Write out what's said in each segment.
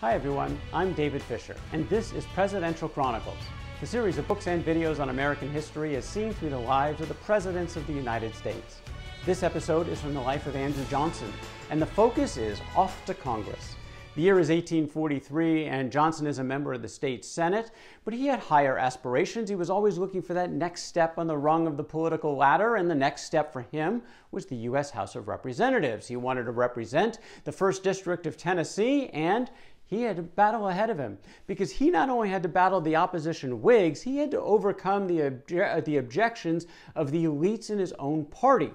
Hi everyone, I'm David Fisher, and this is Presidential Chronicles, the series of books and videos on American history as seen through the lives of the presidents of the United States. This episode is from the life of Andrew Johnson, and the focus is off to Congress. The year is 1843, and Johnson is a member of the state Senate, but he had higher aspirations. He was always looking for that next step on the rung of the political ladder, and the next step for him was the U.S. House of Representatives. He wanted to represent the 1st District of Tennessee, and he had a battle ahead of him because he not only had to battle the opposition Whigs, he had to overcome the objections of the elites in his own party.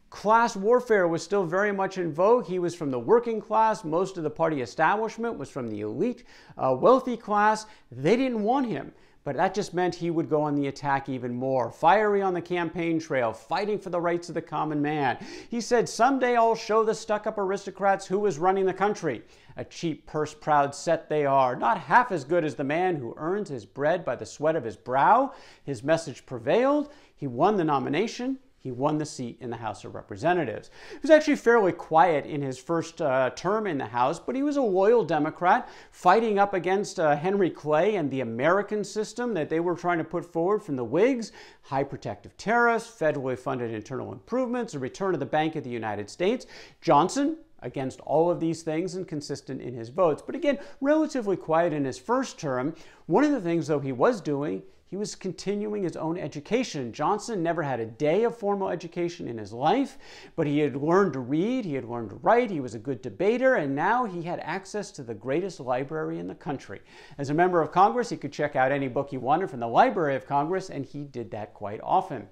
Class warfare was still very much in vogue. He was from the working class. Most of the party establishment was from the elite, wealthy class. They didn't want him. But that just meant he would go on the attack even more, fiery on the campaign trail, fighting for the rights of the common man. He said, "Someday I'll show the stuck-up aristocrats who is running the country. A cheap, purse-proud set they are, not half as good as the man who earns his bread by the sweat of his brow." His message prevailed. He won the nomination. He won the seat in the House of Representatives. He was actually fairly quiet in his first term in the House, but he was a loyal Democrat fighting up against Henry Clay and the American system that they were trying to put forward from the Whigs: high protective tariffs, federally funded internal improvements, a return of the Bank of the United States. Johnson, against all of these things and consistent in his votes, but again, relatively quiet in his first term. One of the things, though, he was doing, he was continuing his own education. Johnson never had a day of formal education in his life, but he had learned to read, he had learned to write, he was a good debater, and now he had access to the greatest library in the country. As a member of Congress, he could check out any book he wanted from the Library of Congress, and he did that quite often.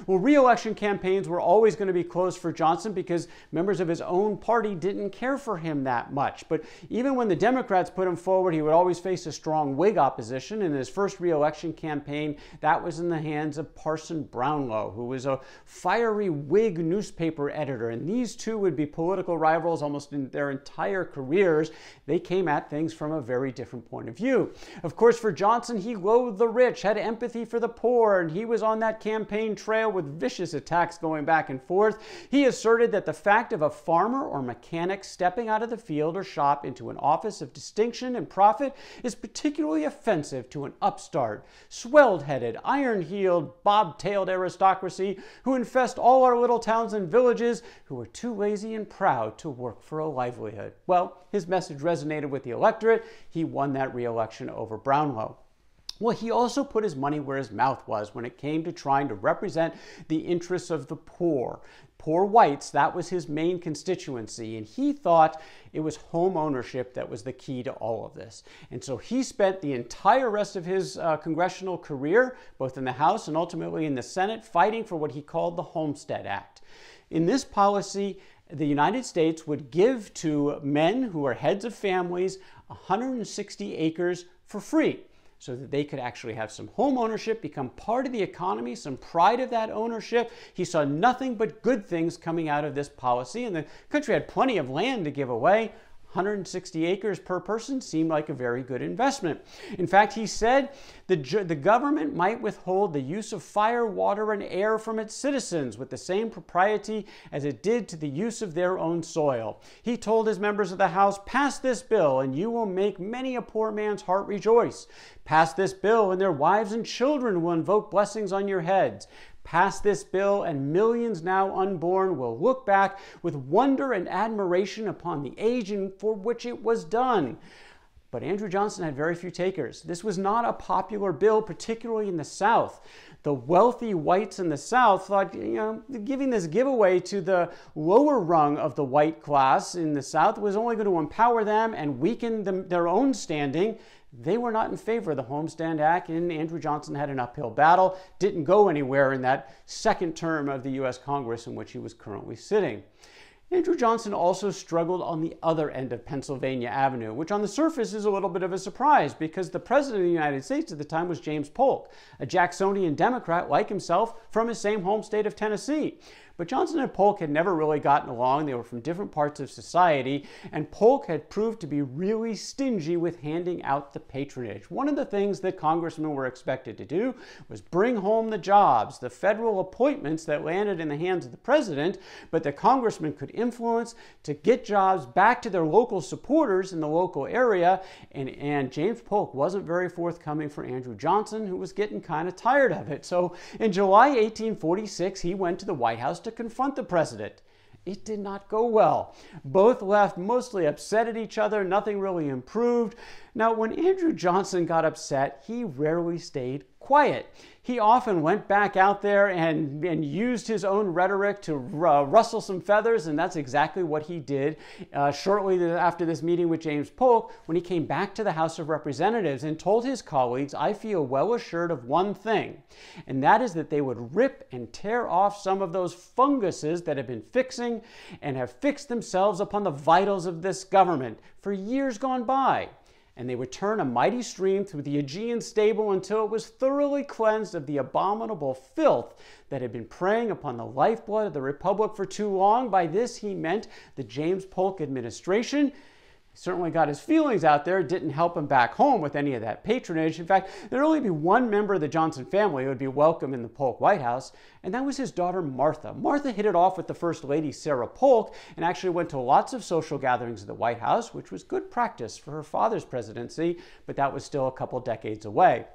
Well, re-election campaigns were always going to be closed for Johnson because members of his own party didn't care for him that much. But even when the Democrats put him forward, he would always face a strong Whig opposition. In his first re-election campaign, that was in the hands of Parson Brownlow, who was a fiery Whig newspaper editor, and these two would be political rivals almost in their entire careers. They came at things from a very different point of view. Of course, for Johnson, he loathed the rich, had empathy for the poor, and he was on that campaign trail with vicious attacks going back and forth. He asserted that the fact of a farmer or mechanic stepping out of the field or shop into an office of distinction and profit is particularly offensive to an upstart, swelled-headed, iron-heeled, bob-tailed aristocracy who infest all our little towns and villages, who are too lazy and proud to work for a livelihood. Well, his message resonated with the electorate. He won that re-election over Brownlow. Well, he also put his money where his mouth was when it came to trying to represent the interests of the poor. Poor whites, that was his main constituency, and he thought it was home ownership that was the key to all of this. And so he spent the entire rest of his congressional career, both in the House and ultimately in the Senate, fighting for what he called the Homestead Act. In this policy, the United States would give to men who are heads of families 160 acres for free, so that they could actually have some home ownership, become part of the economy, some pride of that ownership. He saw nothing but good things coming out of this policy, and the country had plenty of land to give away. 160 acres per person seemed like a very good investment. In fact, he said the government might withhold the use of fire, water, and air from its citizens with the same propriety as it did to the use of their own soil. He told his members of the House, "Pass this bill, and you will make many a poor man's heart rejoice. Pass this bill, and their wives and children will invoke blessings on your heads. Pass this bill, and millions now unborn will look back with wonder and admiration upon the age for which it was done." But Andrew Johnson had very few takers. This was not a popular bill, particularly in the South. The wealthy whites in the South thought, giving this giveaway to the lower rung of the white class in the South was only going to empower them and weaken their own standing. They were not in favor of the Homestead Act, and Andrew Johnson had an uphill battle, didn't go anywhere in that second term of the U.S. Congress in which he was currently sitting. Andrew Johnson also struggled on the other end of Pennsylvania Avenue, which on the surface is a little bit of a surprise because the President of the United States at the time was James Polk, a Jacksonian Democrat like himself from his same home state of Tennessee. But Johnson and Polk had never really gotten along. They were from different parts of society, and Polk had proved to be really stingy with handing out the patronage. One of the things that congressmen were expected to do was bring home the jobs, the federal appointments that landed in the hands of the president, but the congressman could influence to get jobs back to their local supporters in the local area, and James Polk wasn't very forthcoming for Andrew Johnson, who was getting kind of tired of it. So in July 1846, he went to the White House to confront the president. It did not go well. Both left mostly upset at each other. Nothing really improved. Now, when Andrew Johnson got upset, he rarely stayed quiet. He often went back out there and used his own rhetoric to rustle some feathers, and that's exactly what he did shortly after this meeting with James Polk, when he came back to the House of Representatives and told his colleagues, "I feel well assured of one thing, and that is that they would rip and tear off some of those funguses that have been fixing and have fixed themselves upon the vitals of this government for years gone by. And they would turn a mighty stream through the Aegean stable until it was thoroughly cleansed of the abominable filth that had been preying upon the lifeblood of the Republic for too long." By this he meant the James Polk administration. He certainly got his feelings out there. It didn't help him back home with any of that patronage. In fact, there'd only be one member of the Johnson family who would be welcome in the Polk White House, and that was his daughter Martha. Martha hit it off with the First Lady, Sarah Polk, and actually went to lots of social gatherings at the White House, which was good practice for her father's presidency, but that was still a couple decades away.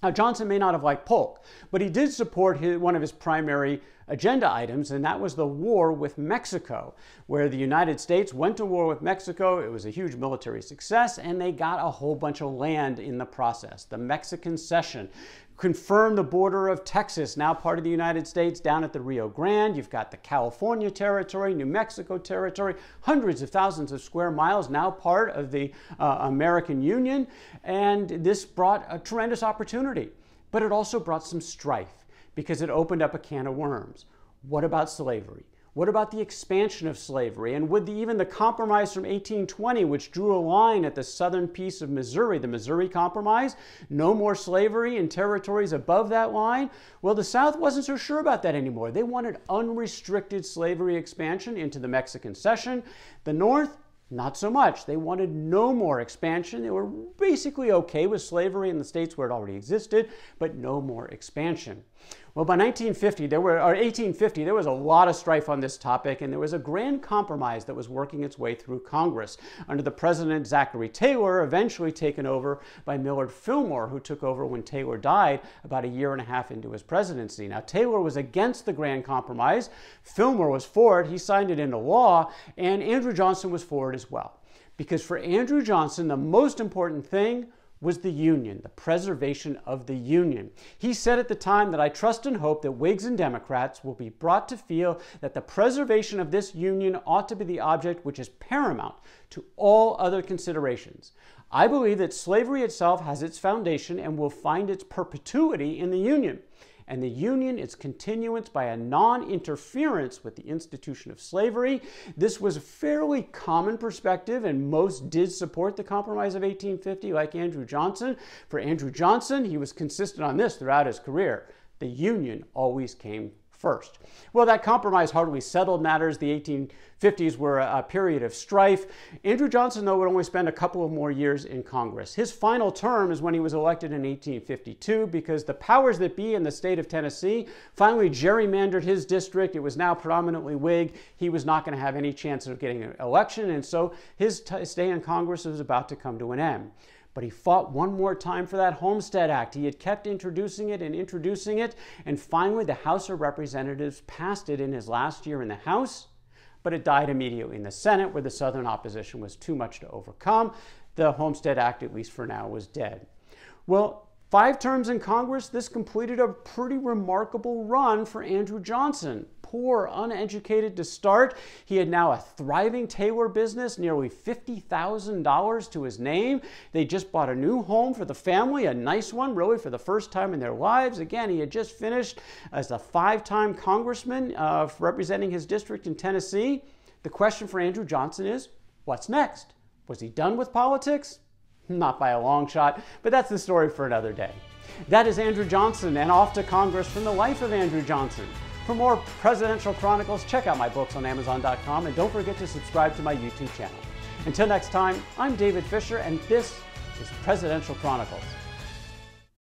Now, Johnson may not have liked Polk, but he did support one of his primary agenda items, and that was the war with Mexico, where the United States went to war with Mexico. It was a huge military success, and they got a whole bunch of land in the process. The Mexican Cession confirmed the border of Texas, now part of the United States, down at the Rio Grande. You've got the California territory, New Mexico territory, hundreds of thousands of square miles, now part of the American Union. And this brought a tremendous opportunity, but it also brought some strife because it opened up a can of worms. What about slavery? What about the expansion of slavery? And would even the compromise from 1820, which drew a line at the southern piece of Missouri, the Missouri Compromise, no more slavery in territories above that line? Well, the South wasn't so sure about that anymore. They wanted unrestricted slavery expansion into the Mexican Cession. The North, not so much. They wanted no more expansion. They were basically okay with slavery in the states where it already existed, but no more expansion. Well, by 1850, there was a lot of strife on this topic, and there was a grand compromise that was working its way through Congress under the President Zachary Taylor, eventually taken over by Millard Fillmore, who took over when Taylor died about a year and a half into his presidency. Now, Taylor was against the grand compromise. Fillmore was for it. He signed it into law, and Andrew Johnson was for it as well. Because for Andrew Johnson, the most important thing was the Union, the preservation of the Union. He said at the time that, "I trust and hope that Whigs and Democrats will be brought to feel that the preservation of this Union ought to be the object which is paramount to all other considerations. I believe that slavery itself has its foundation and will find its perpetuity in the Union, and the Union its continuance by a non-interference with the institution of slavery." This was a fairly common perspective, and most did support the Compromise of 1850, like Andrew Johnson. For Andrew Johnson, he was consistent on this throughout his career. The Union always came first. Well, that compromise hardly settled matters. The 1850s were a period of strife. Andrew Johnson, though, would only spend a couple of more years in Congress. His final term is when he was elected in 1852, because the powers that be in the state of Tennessee finally gerrymandered his district. It was now predominantly Whig. He was not going to have any chance of getting an election, and so his stay in Congress was about to come to an end. But he fought one more time for that Homestead Act. He had kept introducing it, and finally the House of Representatives passed it in his last year in the House, but it died immediately in the Senate, where the Southern opposition was too much to overcome. The Homestead Act, at least for now, was dead. Well, 5 terms in Congress, this completed a pretty remarkable run for Andrew Johnson. Poor, uneducated to start. He had now a thriving tailor business, nearly $50,000 to his name. They just bought a new home for the family, a nice one, really for the first time in their lives. Again, he had just finished as a 5-time congressman representing his district in Tennessee. The question for Andrew Johnson is, what's next? Was he done with politics? Not by a long shot, but that's the story for another day. That is Andrew Johnson, and off to Congress from the life of Andrew Johnson. For more Presidential Chronicles, check out my books on Amazon.com, and don't forget to subscribe to my YouTube channel. Until next time, I'm David Fisher, and this is Presidential Chronicles.